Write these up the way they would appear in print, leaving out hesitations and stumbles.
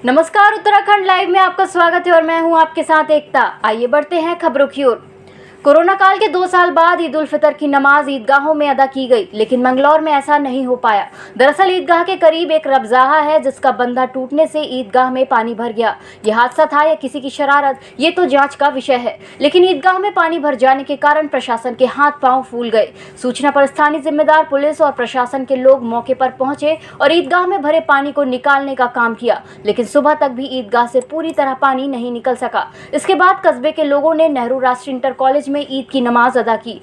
नमस्कार, उत्तराखंड लाइव में आपका स्वागत है और मैं हूं आपके साथ एकता। आइए बढ़ते हैं खबरों की ओर। कोरोना काल के 2 साल बाद ईद उल फितर की नमाज ईदगाहों में अदा की गई, लेकिन मंगलौर में ऐसा नहीं हो पाया। दरअसल ईदगाह के करीब एक रबजाहा है जिसका बंधा टूटने से ईदगाह में पानी भर गया। यह हादसा था या किसी की शरारत, ये तो जांच का विषय है। लेकिन ईदगाह में पानी भर जाने के कारण प्रशासन के हाथ पांव फूल गए। सूचना पर स्थानीय जिम्मेदार पुलिस और प्रशासन के लोग मौके पर पहुंचे और ईदगाह में भरे पानी को निकालने का काम किया, लेकिन सुबह तक भी ईदगाह से पूरी तरह पानी नहीं निकल सका। इसके बाद कस्बे के लोगों ने नेहरू राष्ट्रीय इंटर कॉलेज में ईद की नमाज अदा की।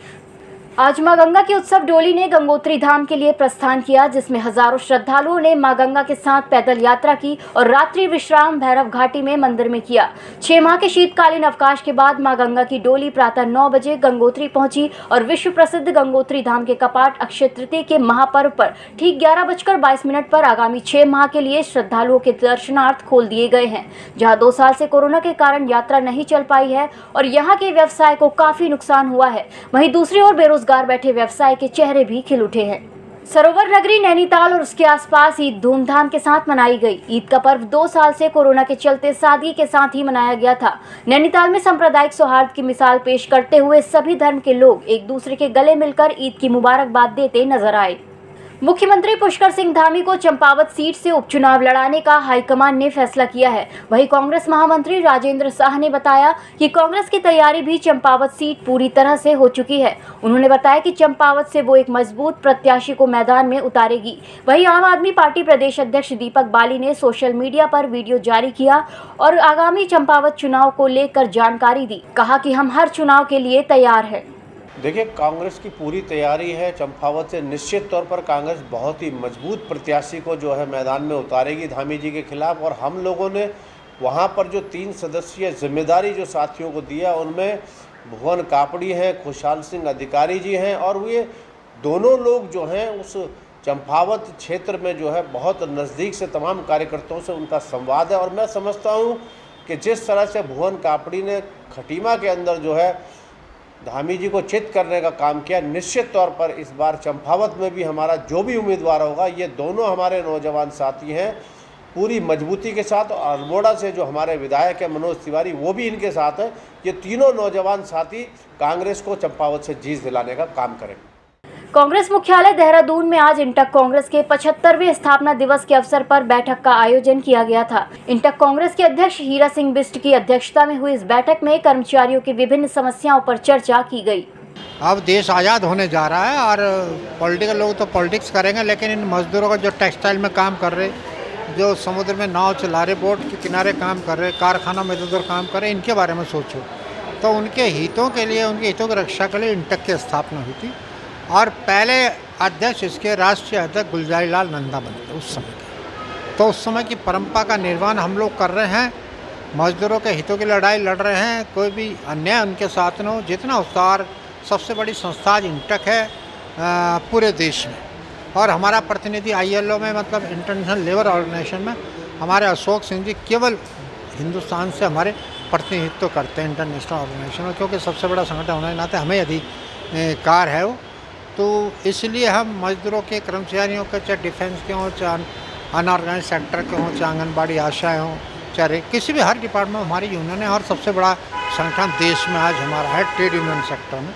आज मां गंगा की उत्सव डोली ने गंगोत्री धाम के लिए प्रस्थान किया, जिसमें हजारों श्रद्धालुओं ने मां गंगा के साथ पैदल यात्रा की और रात्रि विश्राम भैरव घाटी में मंदिर में किया। 6 माह के शीतकालीन अवकाश के बाद मां गंगा की डोली प्रातः 9 बजे गंगोत्री पहुंची और विश्व प्रसिद्ध गंगोत्री धाम के कपाट अक्षय तृतीया के महापर्व पर ठीक 11:22 पर आगामी 6 माह के लिए श्रद्धालुओं के दर्शनार्थ खोल दिए गए हैं। जहाँ 2 साल से कोरोना के कारण यात्रा नहीं चल पाई है और यहाँ के व्यवसाय को काफी नुकसान हुआ है, वहीं दूसरी ओर बेरोजगार बैठे व्यवसाय के चेहरे भी खिल उठे हैं। सरोवर नगरी नैनीताल और उसके आसपास ईद धूमधाम के साथ मनाई गई। ईद का पर्व 2 साल से कोरोना के चलते सादगी के साथ ही मनाया गया था। नैनीताल में सांप्रदायिक सौहार्द की मिसाल पेश करते हुए सभी धर्म के लोग एक दूसरे के गले मिलकर ईद की मुबारकबाद देते नजर आए। मुख्यमंत्री पुष्कर सिंह धामी को चंपावत सीट से उपचुनाव लड़ाने का हाईकमान ने फैसला किया है। वहीं कांग्रेस महामंत्री राजेंद्र शाह ने बताया कि कांग्रेस की तैयारी भी चंपावत सीट पूरी तरह से हो चुकी है। उन्होंने बताया कि चंपावत से वो एक मजबूत प्रत्याशी को मैदान में उतारेगी। वहीं आम आदमी पार्टी प्रदेश अध्यक्ष दीपक बाली ने सोशल मीडिया पर वीडियो जारी किया और आगामी चंपावत चुनाव को लेकर जानकारी दी। कहा कि हम हर चुनाव के लिए तैयार है। देखिए, कांग्रेस की पूरी तैयारी है। चंपावत से निश्चित तौर पर कांग्रेस बहुत ही मजबूत प्रत्याशी को जो है मैदान में उतारेगी धामी जी के खिलाफ। और हम लोगों ने वहां पर जो 3 सदस्यीय जिम्मेदारी जो साथियों को दिया, उनमें भुवन कापड़ी हैं, खुशहाल सिंह अधिकारी जी हैं और ये दोनों लोग जो हैं उस चंपावत क्षेत्र में जो है बहुत नज़दीक से तमाम कार्यकर्ताओं से उनका संवाद है। और मैं समझता हूँ कि जिस तरह से भुवन कापड़ी ने खटीमा के अंदर जो है धामी जी को चित करने का काम किया, निश्चित तौर पर इस बार चंपावत में भी हमारा जो भी उम्मीदवार होगा, ये दोनों हमारे नौजवान साथी हैं पूरी मजबूती के साथ। और अल्मोड़ा से जो हमारे विधायक हैं मनोज तिवारी, वो भी इनके साथ हैं। ये तीनों नौजवान साथी कांग्रेस को चंपावत से जीत दिलाने का काम करेंगे। कांग्रेस मुख्यालय देहरादून में आज इंटक कांग्रेस के 75वें स्थापना दिवस के अवसर पर बैठक का आयोजन किया गया था। इंटक कांग्रेस के अध्यक्ष हीरा सिंह बिष्ट की अध्यक्षता में हुई इस बैठक में कर्मचारियों की विभिन्न समस्याओं पर चर्चा की गई। अब देश आज़ाद होने जा रहा है और पॉलिटिकल लोग तो पॉलिटिक्स करेंगे, लेकिन इन मजदूरों का जो टेक्सटाइल में काम कर रहे, जो समुद्र में नाव चला रहे, बोट के किनारे काम कर रहे, कारखाना में इधर काम कर रहे, इनके बारे में सोचो। तो उनके हितों के लिए, उनके हितों की रक्षा के लिए इंटक की स्थापना हुई थी और पहले अध्यक्ष इसके राष्ट्रीय अध्यक्ष गुलजारी लाल नंदा बने थे उस समय के। तो उस समय की परंपरा का निर्वहन हम लोग कर रहे हैं, मजदूरों के हितों की लड़ाई लड़ रहे हैं। कोई भी अन्याय उनके साथ न हो। जितना विस्तार, सबसे बड़ी संस्था आज इंटक है पूरे देश में। और हमारा प्रतिनिधि ILO में, मतलब इंटरनेशनल लेबर ऑर्गेनाइजेशन में, हमारे अशोक सिंह जी केवल हिंदुस्तान से हमारे प्रतिनिधित्व करते हैं इंटरनेशनल ऑर्गेनाइजेशन में, क्योंकि सबसे बड़ा संगठन होने के नाते हमें अधिकार है वो। तो इसलिए हम मजदूरों के, कर्मचारियों के, चाहे डिफेंस के हों, चाहे अनऑर्गेनाइज सेक्टर के हों, चाहे आंगनबाड़ी आशाएँ हों, चाहे किसी भी हर डिपार्टमेंट में हमारी यूनियन है। और सबसे बड़ा संगठन देश में आज हमारा है ट्रेड यूनियन सेक्टर में।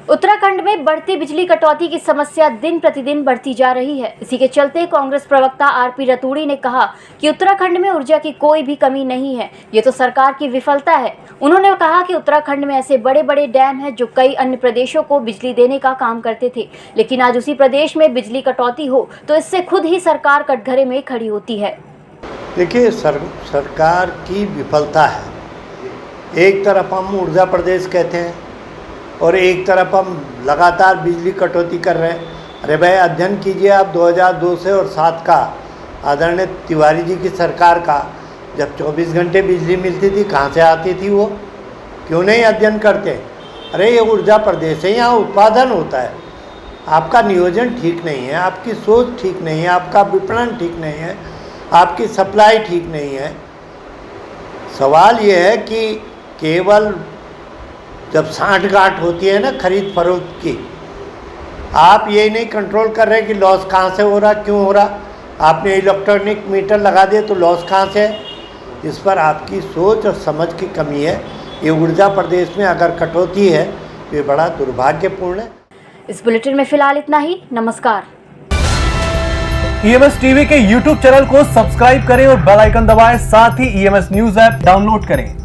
उत्तराखंड में बढ़ती बिजली कटौती की समस्या दिन प्रतिदिन बढ़ती जा रही है। इसी के चलते कांग्रेस प्रवक्ता RP रतूड़ी ने कहा कि उत्तराखंड में ऊर्जा की कोई भी कमी नहीं है, ये तो सरकार की विफलता है। उन्होंने कहा कि उत्तराखंड में ऐसे बड़े बड़े डैम हैं जो कई अन्य प्रदेशों को बिजली देने का काम करते थे, लेकिन आज उसी प्रदेश में बिजली कटौती हो तो इससे खुद ही सरकार कटघरे में खड़ी होती है। देखिए, सरकार की विफलता है। एक तरफ हम ऊर्जा प्रदेश कहते हैं और एक तरफ हम लगातार बिजली कटौती कर रहे हैं। अरे भाई, अध्ययन कीजिए आप 2002 से और 7 का आदरणीय तिवारी जी की सरकार का, जब 24 घंटे बिजली मिलती थी, कहाँ से आती थी वो? क्यों नहीं अध्ययन करते? अरे ये ऊर्जा प्रदेश है, यहाँ उत्पादन होता है। आपका नियोजन ठीक नहीं है, आपकी सोच ठीक नहीं है, आपका विपणन ठीक नहीं है, आपकी सप्लाई ठीक नहीं है। सवाल ये है कि केवल जब साँठ-गाँठ होती है ना खरीद फरोख्त की, आप ये नहीं कंट्रोल कर रहे कि लॉस कहाँ से हो रहा, क्यों हो रहा। आपने इलेक्ट्रॉनिक मीटर लगा दिए तो लॉस कहाँ से है? इस पर आपकी सोच और समझ की कमी है। ये ऊर्जा प्रदेश में अगर कटौती है तो ये बड़ा दुर्भाग्यपूर्ण है। इस बुलेटिन में फिलहाल इतना ही। नमस्कार। ईएमएस टीवी के YouTube चैनल को सब्सक्राइब करें और बेल आइकन दबाएं, साथ ही ईएमएस न्यूज ऐप डाउनलोड करें।